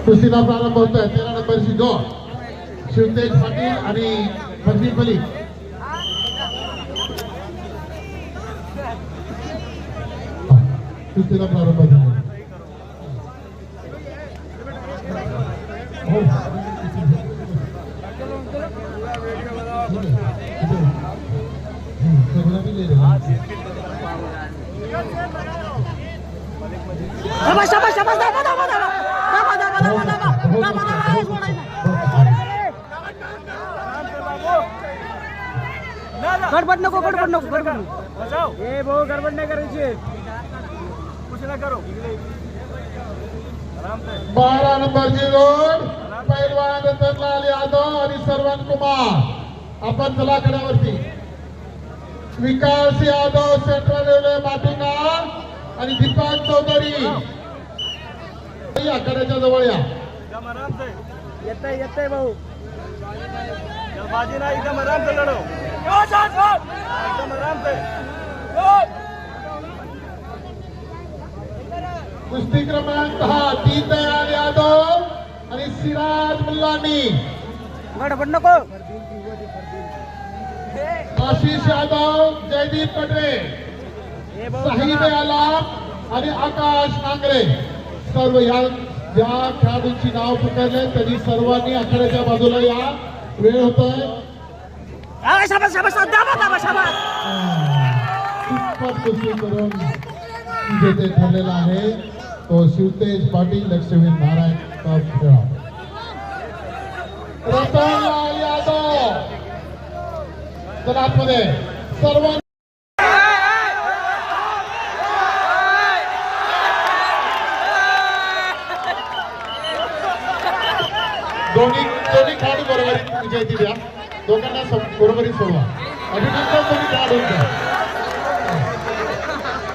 कुस्तीला प्रारंभ होतोय. 13 नंबरची जो शिवतेज पाटील आणि फजली मलिक. कुस्तीला प्रारंभ झाला. शाबाश शाबाश शाबाश दाबा दाबा दाबा दाबा दाबा दाबा दाबा दाबा गडबड नको गडबड नको गडबड नको ए भाऊ गडबड नाही करायची कुछ ना करो. 12 नंबरची रोड पैलवान रतनलाल यादव आणि सर्वन कुमार आपण चला कड्यावरती. विकास यादव सेंट्रल रेल्वे माटुंगा आणि दीपक चौधरी आखाड्याच्या जवळ या. येतय येतय भाऊ बाजी ना एकदम आराम से लड़ो. एकदम आराम से. कुस्ती क्रमांक 10 दीनदयाल यादव आणि सिराज मुल्लानी. गडबड नको. आशिष यादव जयदीप कटरे साहिब आलाम आणि आकाश नांगरे सर्व या खेळाडूंची नाव पुकारले. त्यांनी सर्वांनी आखाड्याच्या बाजूला या. वेळ होतोय. शाबाश शाबाश दाबा दाबा शाबाश. खूपच कुस्ती करून विजेते ठरलेला आहे तो शिवतेज पाटील लक्ष्मी नारायण कप खेळा. रतनलाल यादव चला आतमध्ये सर्व दोन्ही खेळाडू बरोबरीत विजय दिल्या. दोघांना बरोबरीत सोडवा. अभिनंदन दोन्ही खेळाडूंचं.